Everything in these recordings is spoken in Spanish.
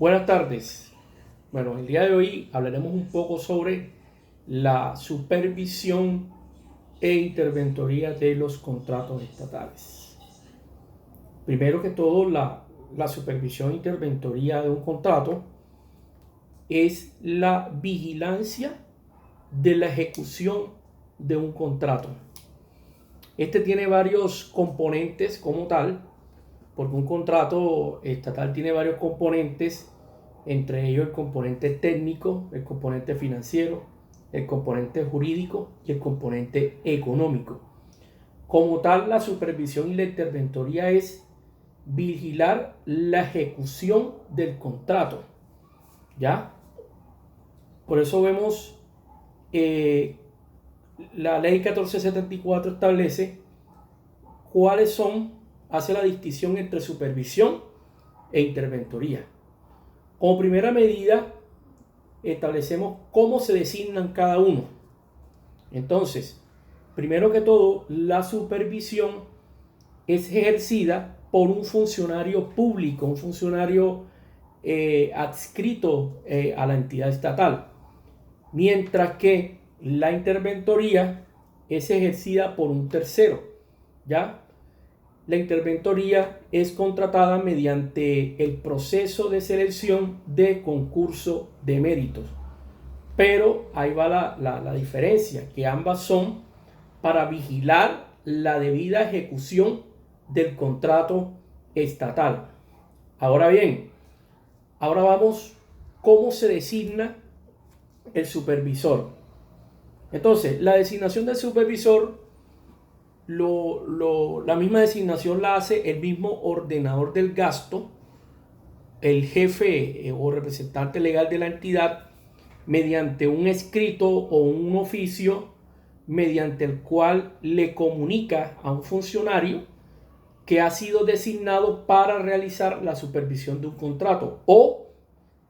Buenas tardes. Bueno, el día de hoy hablaremos un poco sobre la supervisión e interventoría de los contratos estatales. Primero que todo, la supervisión e interventoría de un contrato es la vigilancia de la ejecución de un contrato. Este tiene varios componentes como tal, porque un contrato estatal tiene varios componentes, entre ellos el componente técnico, el componente financiero, el componente jurídico y el componente económico. Como tal, la supervisión y la interventoría es vigilar la ejecución del contrato, ¿ya? Por eso vemos la ley 1474 establece cuáles son, hace la distinción entre supervisión e interventoría. Como primera medida, establecemos cómo se designan cada uno. Entonces, primero que todo, la supervisión es ejercida por un funcionario público, un funcionario adscrito a la entidad estatal, mientras que la interventoría es ejercida por un tercero, ¿ya? La interventoría es contratada mediante el proceso de selección de concurso de méritos. Pero ahí va la diferencia, que ambas son para vigilar la debida ejecución del contrato estatal. Ahora bien, ahora vamos cómo se designa el supervisor. Entonces, la designación del supervisor, la misma designación la hace el mismo ordenador del gasto, el jefe o representante legal de la entidad, mediante un escrito o un oficio mediante el cual le comunica a un funcionario que ha sido designado para realizar la supervisión de un contrato, o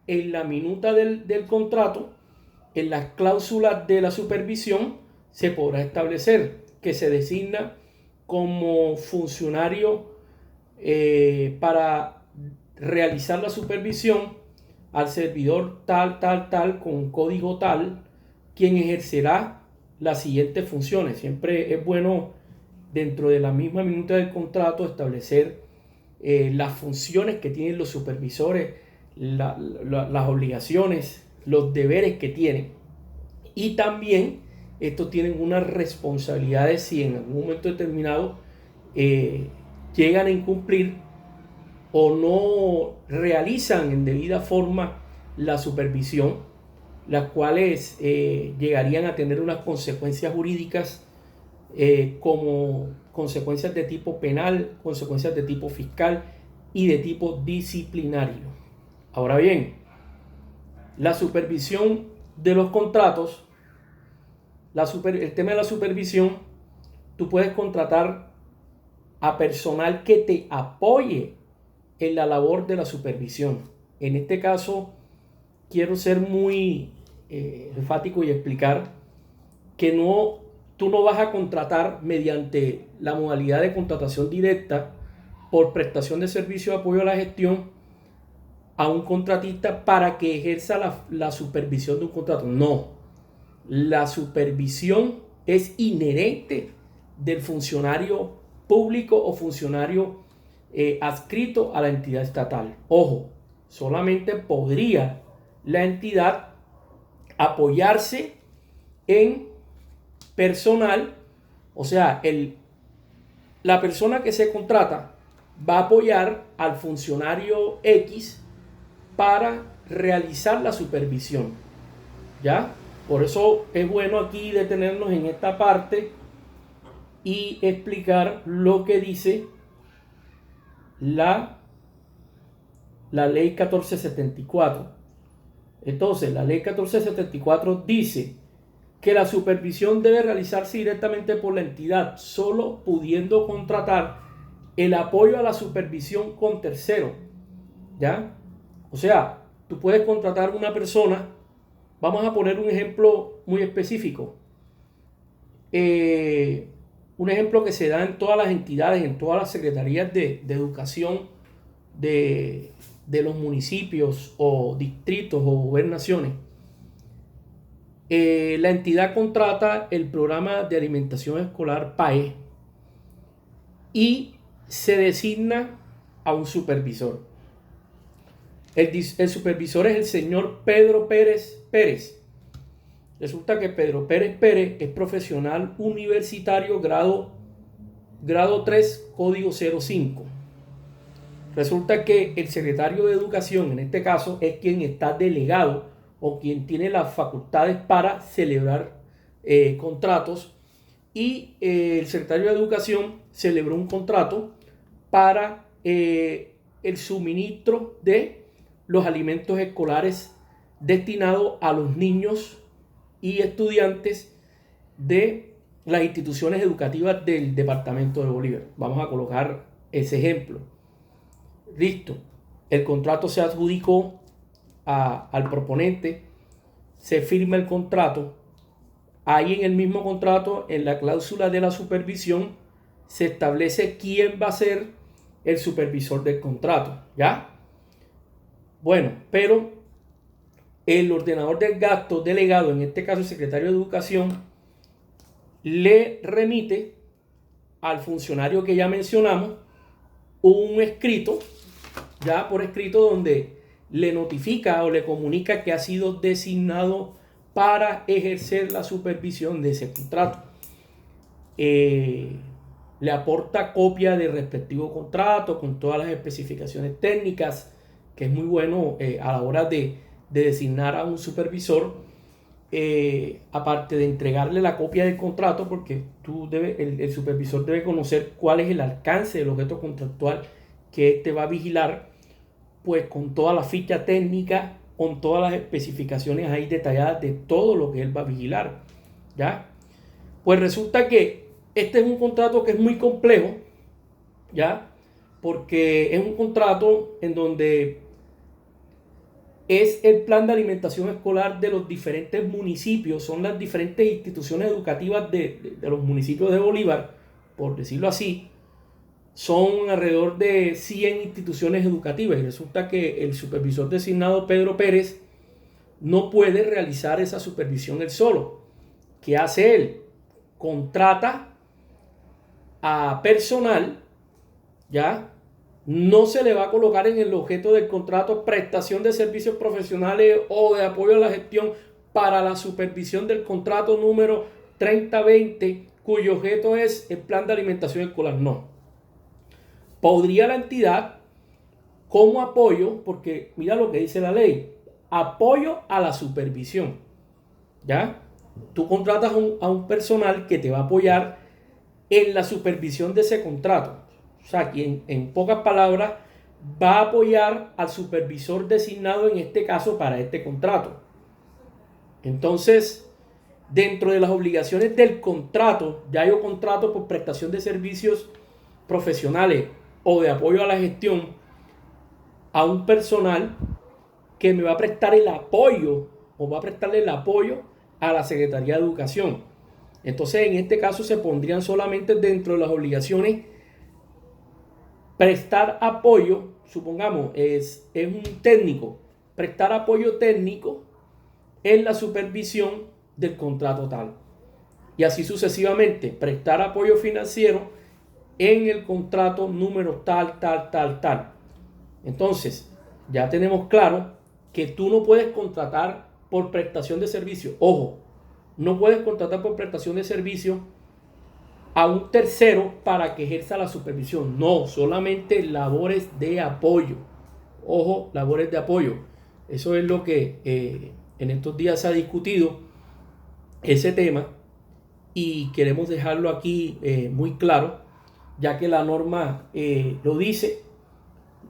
en la minuta del contrato, en las cláusulas de la supervisión, se podrá establecer que se designa como funcionario para realizar la supervisión al servidor tal, con un código tal, quien ejercerá las siguientes funciones. Siempre es bueno, dentro de la misma minuta del contrato, establecer las funciones que tienen los supervisores, las obligaciones, los deberes que tienen. Y también estos tienen unas responsabilidades si en algún momento determinado llegan a incumplir o no realizan en debida forma la supervisión, las cuales llegarían a tener unas consecuencias jurídicas como consecuencias de tipo penal, consecuencias de tipo fiscal y de tipo disciplinario. Ahora bien, la supervisión de los contratos, el tema de la supervisión, tú puedes contratar a personal que te apoye en la labor de la supervisión. En este caso, quiero ser muy enfático y explicar que tú no vas a contratar mediante la modalidad de contratación directa por prestación de servicio de apoyo a la gestión a un contratista para que ejerza la supervisión de un contrato. No, la supervisión es inherente del funcionario público o funcionario adscrito a la entidad estatal. Ojo, solamente podría la entidad apoyarse en personal, o sea, la persona que se contrata va a apoyar al funcionario X para realizar la supervisión, ¿ya? Por eso es bueno aquí detenernos en esta parte y explicar lo que dice la ley 1474. Entonces, la ley 1474 dice que la supervisión debe realizarse directamente por la entidad, solo pudiendo contratar el apoyo a la supervisión con tercero, ¿ya? O sea, tú puedes contratar una persona, vamos a poner un ejemplo muy específico, un ejemplo que se da en todas las entidades, en todas las secretarías de educación de de los municipios o distritos o gobernaciones, la entidad contrata el programa de alimentación escolar PAE y se designa a un supervisor. El supervisor es el señor Pedro Pérez Pérez. Resulta que Pedro Pérez Pérez es profesional universitario grado 3, código 05. Resulta que el secretario de Educación, en este caso, es quien está delegado o quien tiene las facultades para celebrar contratos, y el secretario de Educación celebró un contrato para el suministro de los alimentos escolares destinados a los niños y estudiantes de las instituciones educativas del departamento de Bolívar. Vamos a colocar ese ejemplo. Listo. El contrato se adjudicó al proponente, se firma el contrato. Ahí en el mismo contrato, en la cláusula de la supervisión, se establece quién va a ser el supervisor del contrato, ¿ya? Bueno, pero el ordenador del gasto delegado, en este caso el secretario de Educación, le remite al funcionario que ya mencionamos un escrito, ya por escrito, donde le notifica o le comunica que ha sido designado para ejercer la supervisión de ese contrato. Le aporta copia del respectivo contrato con todas las especificaciones técnicas, que es muy bueno a la hora de designar a un supervisor, aparte de entregarle la copia del contrato, porque el supervisor debe conocer cuál es el alcance del objeto contractual que éste va a vigilar, pues con toda la ficha técnica, con todas las especificaciones ahí detalladas de todo lo que él va a vigilar, ¿ya? Pues resulta que este es un contrato que es muy complejo, ¿ya? Porque es un contrato en donde es el plan de alimentación escolar de los diferentes municipios, son las diferentes instituciones educativas de los municipios de Bolívar, por decirlo así. Son alrededor de 100 instituciones educativas y resulta que el supervisor designado Pedro Pérez no puede realizar esa supervisión él solo. ¿Qué hace él? Contrata a personal, ¿ya? No se le va a colocar en el objeto del contrato prestación de servicios profesionales o de apoyo a la gestión para la supervisión del contrato número 3020, cuyo objeto es el plan de alimentación escolar. No. Podría la entidad, como apoyo, porque mira lo que dice la ley, apoyo a la supervisión, ¿ya? Tú contratas a un personal que te va a apoyar en la supervisión de ese contrato. O sea, quien en pocas palabras va a apoyar al supervisor designado en este caso para este contrato. Entonces, dentro de las obligaciones del contrato, ya hay un contrato por prestación de servicios profesionales o de apoyo a la gestión a un personal que me va a prestar el apoyo o va a prestarle el apoyo a la Secretaría de Educación. Entonces, en este caso se pondrían solamente dentro de las obligaciones prestar apoyo, supongamos, es un técnico, prestar apoyo técnico en la supervisión del contrato tal. Y así sucesivamente, prestar apoyo financiero en el contrato número tal. Entonces, ya tenemos claro que tú no puedes contratar por prestación de servicio. Ojo, no puedes contratar por prestación de servicio a un tercero para que ejerza la supervisión. No, solamente labores de apoyo. Ojo, labores de apoyo. Eso es lo que en estos días se ha discutido, ese tema, y queremos dejarlo aquí muy claro, ya que la norma lo dice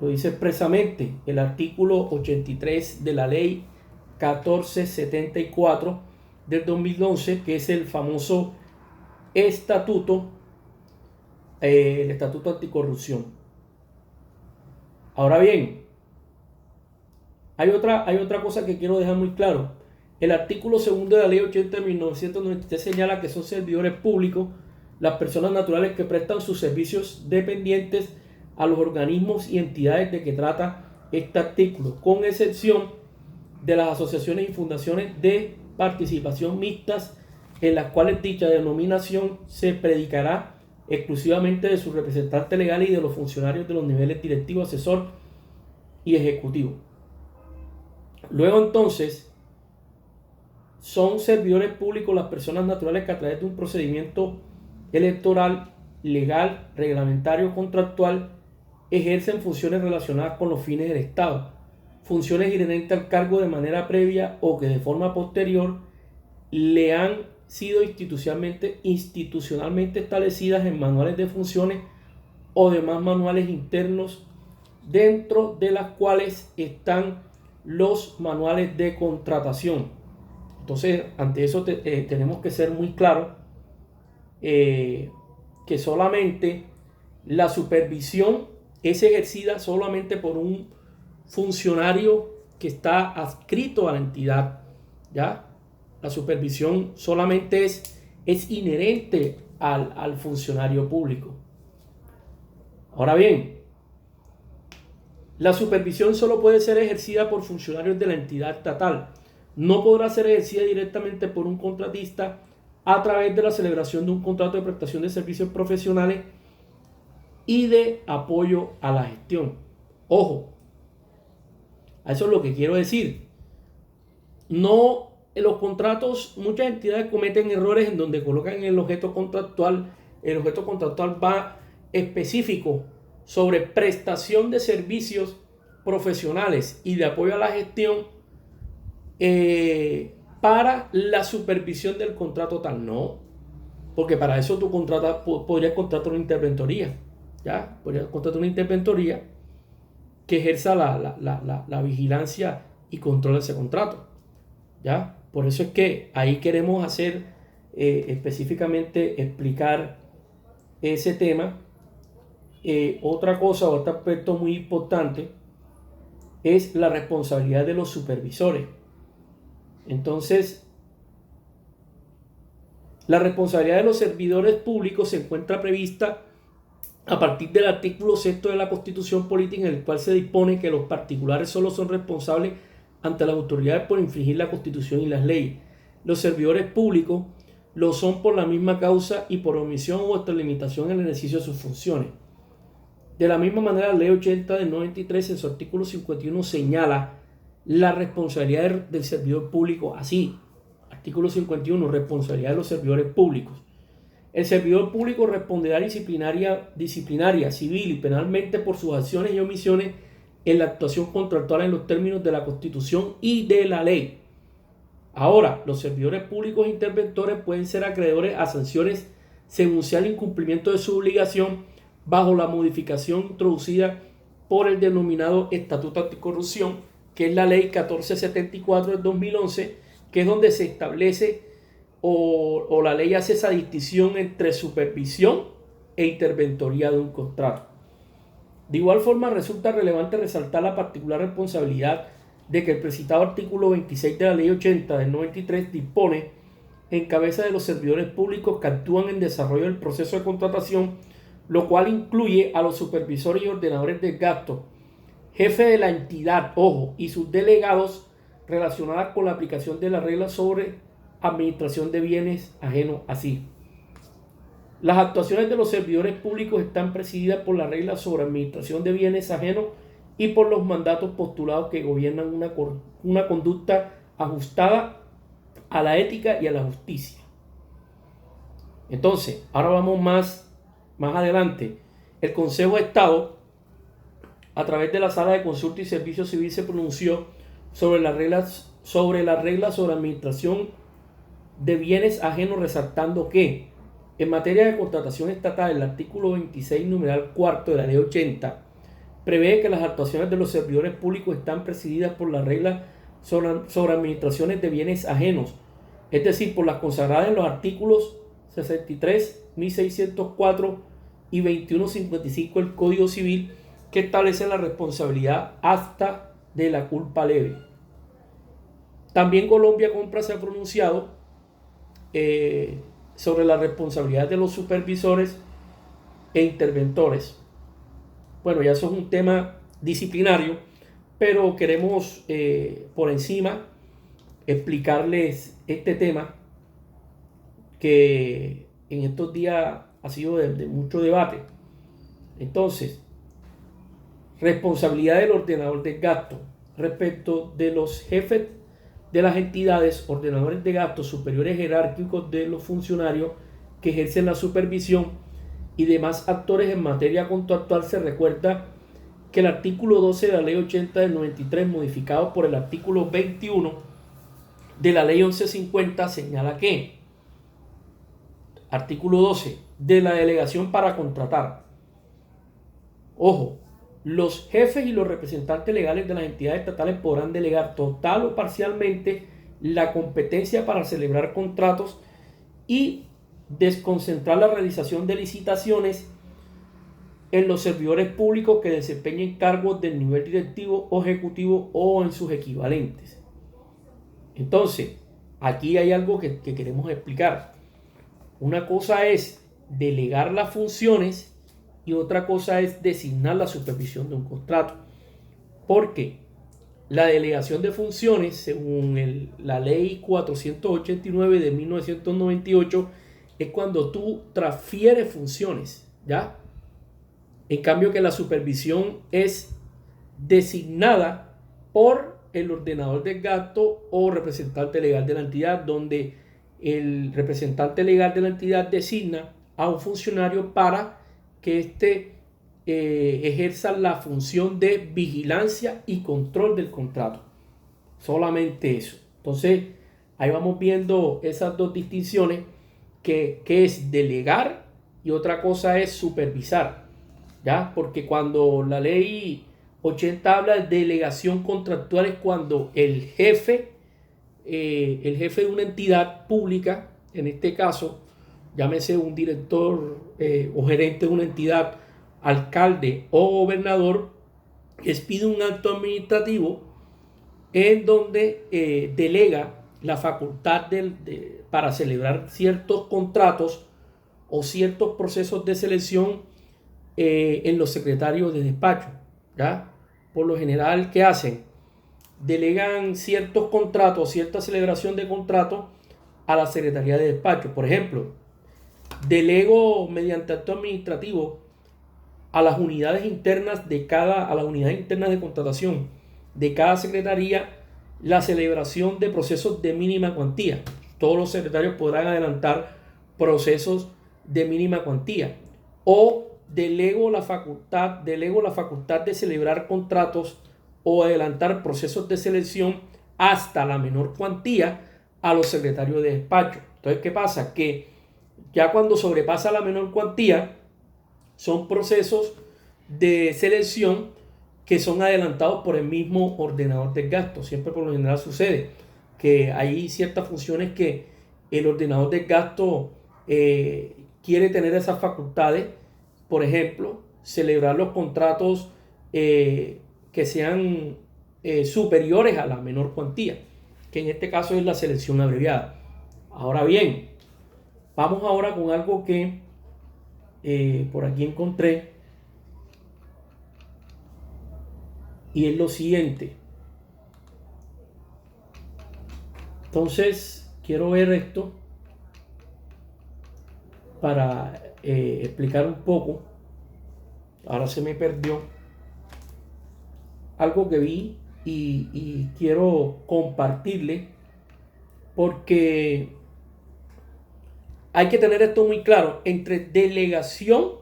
expresamente, el artículo 83 de la ley 1474 del 2011, que es el famoso estatuto, el estatuto anticorrupción. Ahora bien, hay otra cosa que quiero dejar muy claro. El artículo 2 de la ley 80 de 1993 señala que son servidores públicos las personas naturales que prestan sus servicios dependientes a los organismos y entidades de que trata este artículo, con excepción de las asociaciones y fundaciones de participación mixtas, en las cuales dicha denominación se predicará exclusivamente de sus representantes legales y de los funcionarios de los niveles directivo, asesor y ejecutivo. Luego entonces, son servidores públicos las personas naturales que a través de un procedimiento electoral, legal, reglamentario, contractual, ejercen funciones relacionadas con los fines del Estado, funciones inherentes al cargo de manera previa o que de forma posterior le han sido institucionalmente establecidas en manuales de funciones o demás manuales internos, dentro de las cuales están los manuales de contratación. Entonces, ante eso tenemos que ser muy claros que solamente la supervisión es ejercida solamente por un funcionario que está adscrito a la entidad, ¿ya? La supervisión solamente es inherente al funcionario público. Ahora bien, la supervisión solo puede ser ejercida por funcionarios de la entidad estatal. No podrá ser ejercida directamente por un contratista a través de la celebración de un contrato de prestación de servicios profesionales y de apoyo a la gestión. Ojo, a eso es lo que quiero decir. No, en los contratos, muchas entidades cometen errores en donde colocan el objeto contractual. El objeto contractual va específico sobre prestación de servicios profesionales y de apoyo a la gestión para la supervisión del contrato tal. No, porque para eso tú podrías contratar una interventoría, ¿ya? Podrías contratar una interventoría que ejerza la vigilancia y control de ese contrato, ¿ya? Por eso es que ahí queremos hacer específicamente explicar ese tema. Otra cosa, otro aspecto muy importante es la responsabilidad de los supervisores. Entonces, la responsabilidad de los servidores públicos se encuentra prevista a partir del artículo 6 de la Constitución Política, en el cual se dispone que los particulares solo son responsables ante las autoridades por infringir la Constitución y las leyes. Los servidores públicos lo son por la misma causa y por omisión o extralimitación en el ejercicio de sus funciones. De la misma manera, la Ley 80 del 93 en su artículo 51 señala la responsabilidad del servidor público así. Artículo 51, responsabilidad de los servidores públicos. El servidor público responderá disciplinaria, civil y penalmente por sus acciones y omisiones en la actuación contractual en los términos de la Constitución y de la ley. Ahora, los servidores públicos interventores pueden ser acreedores a sanciones según sea el incumplimiento de su obligación bajo la modificación introducida por el denominado Estatuto Anticorrupción, que es la Ley 1474 del 2011, que es donde se establece o la ley hace esa distinción entre supervisión e interventoría de un contrato. De igual forma, resulta relevante resaltar la particular responsabilidad de que el precitado artículo 26 de la Ley 80 del 93 dispone en cabeza de los servidores públicos que actúan en desarrollo del proceso de contratación, lo cual incluye a los supervisores y ordenadores de gasto, jefe de la entidad, ojo, y sus delegados relacionadas con la aplicación de las reglas sobre administración de bienes ajenos así. Las actuaciones de los servidores públicos están presididas por las reglas sobre administración de bienes ajenos y por los mandatos postulados que gobiernan una conducta ajustada a la ética y a la justicia. Entonces, ahora vamos más adelante. El Consejo de Estado, a través de la Sala de Consulta y Servicio Civil, se pronunció sobre las reglas sobre administración de bienes ajenos, resaltando que en materia de contratación estatal, el artículo 26, numeral 4 de la Ley 80, prevé que las actuaciones de los servidores públicos están presididas por las reglas sobre administraciones de bienes ajenos, es decir, por las consagradas en los artículos 63, 1604 y 2155 del Código Civil, que establecen la responsabilidad hasta de la culpa leve. También Colombia Compra se ha pronunciado sobre la responsabilidad de los supervisores e interventores. Bueno, ya eso es un tema disciplinario, pero queremos por encima explicarles este tema que en estos días ha sido de mucho debate. Entonces, responsabilidad del ordenador de gasto respecto de los jefes de las entidades, ordenadores de gasto, superiores jerárquicos de los funcionarios que ejercen la supervisión y demás actores en materia contractual. Se recuerda que el artículo 12 de la ley 80 del 93, modificado por el artículo 21 de la ley 1150, señala que, artículo 12, de la delegación para contratar. Ojo, los jefes y los representantes legales de las entidades estatales podrán delegar total o parcialmente la competencia para celebrar contratos y desconcentrar la realización de licitaciones en los servidores públicos que desempeñen cargos del nivel directivo o ejecutivo o en sus equivalentes. Entonces, aquí hay algo que queremos explicar. Una cosa es delegar las funciones y otra cosa es designar la supervisión de un contrato. Porque la delegación de funciones, según la ley 489 de 1998, es cuando tú transfieres funciones, ¿ya? En cambio que la supervisión es designada por el ordenador del gasto o representante legal de la entidad, donde el representante legal de la entidad designa a un funcionario para que éste ejerza la función de vigilancia y control del contrato. Solamente eso. Entonces, ahí vamos viendo esas dos distinciones, que es delegar y otra cosa es supervisar. ¿Ya? Porque cuando la ley 80 habla de delegación contractual es cuando el jefe de una entidad pública, en este caso, llámese un director o gerente de una entidad, alcalde o gobernador, expide un acto administrativo en donde delega la facultad para celebrar ciertos contratos o ciertos procesos de selección en los secretarios de despacho, ¿ya? Por lo general, ¿qué hacen? Delegan ciertos contratos, cierta celebración de contratos a la Secretaría de Despacho. Por ejemplo, delego mediante acto administrativo a las unidades internas de contratación de cada secretaría la celebración de procesos de mínima cuantía. Todos los secretarios podrán adelantar procesos de mínima cuantía. O delego la facultad de celebrar contratos o adelantar procesos de selección hasta la menor cuantía a los secretarios de despacho. Entonces, ¿qué pasa? Que ya cuando sobrepasa la menor cuantía, son procesos de selección que son adelantados por el mismo ordenador del gasto. Siempre por lo general sucede que hay ciertas funciones que el ordenador del gasto quiere tener esas facultades. Por ejemplo, celebrar los contratos que sean superiores a la menor cuantía, que en este caso es la selección abreviada. Ahora bien, vamos ahora con algo que por aquí encontré, y es lo siguiente. Entonces, quiero ver esto para explicar un poco. Ahora se me perdió algo que vi y quiero compartirle, porque hay que tener esto muy claro entre delegación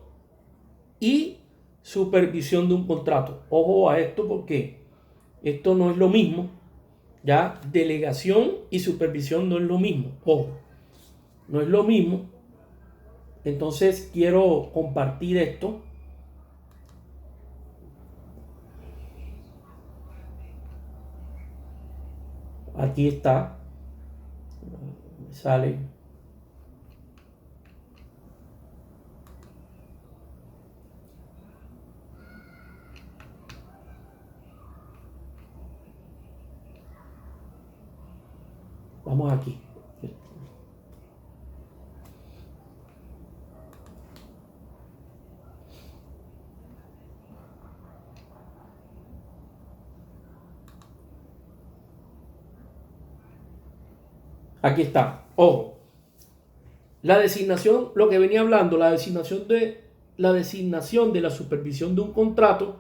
y supervisión de un contrato. Ojo a esto, porque esto no es lo mismo. Ya, delegación y supervisión no es lo mismo. Ojo, no es lo mismo. Entonces quiero compartir esto. Aquí está. Sale. Vamos aquí. Aquí está. Ojo. La designación, lo que venía hablando, la designación de la supervisión de un contrato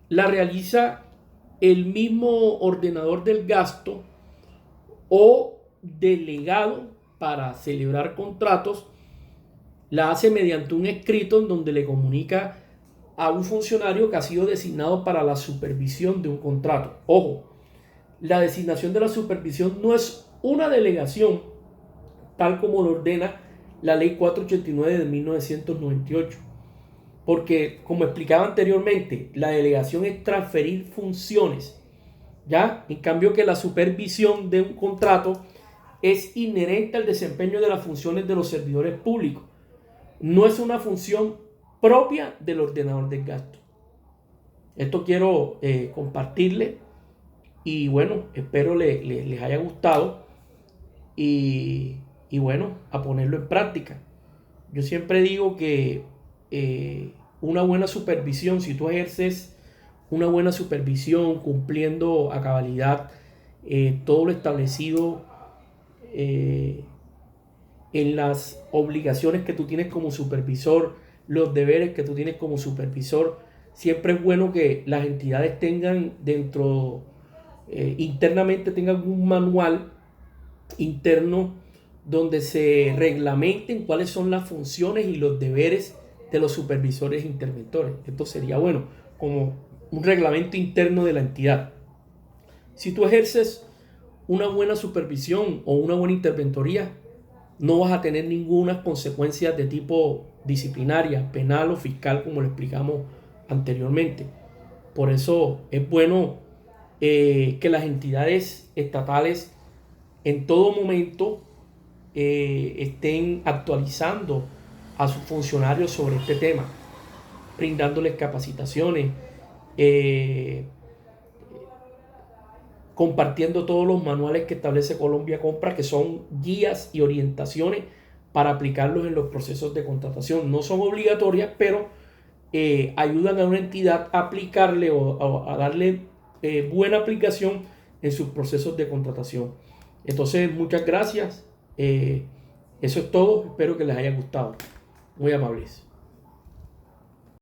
la realiza el mismo ordenador del gasto o delegado para celebrar contratos. La hace mediante un escrito en donde le comunica a un funcionario que ha sido designado para la supervisión de un contrato. Ojo, la designación de la supervisión no es una delegación tal como lo ordena la ley 489 de 1998. Porque, como explicaba anteriormente, la delegación es transferir funciones, ¿ya? En cambio que la supervisión de un contrato es inherente al desempeño de las funciones de los servidores públicos. No es una función propia del ordenador del gasto. Esto quiero compartirle y bueno, espero les haya gustado y bueno, a ponerlo en práctica. Yo siempre digo que una buena supervisión, si tú ejerces una buena supervisión cumpliendo a cabalidad todo lo establecido en las obligaciones que tú tienes como supervisor, los deberes que tú tienes como supervisor, siempre es bueno que las entidades tengan dentro, internamente tengan un manual interno donde se reglamenten cuáles son las funciones y los deberes de los supervisores e interventores. Esto sería bueno, como un reglamento interno de la entidad. Si tú ejerces una buena supervisión o una buena interventoría, no vas a tener ninguna consecuencia de tipo disciplinaria, penal o fiscal, como lo explicamos anteriormente. Por eso es bueno que las entidades estatales en todo momento estén actualizando a sus funcionarios sobre este tema, brindándoles capacitaciones, compartiendo todos los manuales que establece Colombia Compra, que son guías y orientaciones para aplicarlos en los procesos de contratación. No son obligatorias, pero ayudan a una entidad a aplicarle o a darle buena aplicación en sus procesos de contratación. Entonces, muchas gracias. Eso es todo. Espero que les haya gustado. Muy amables.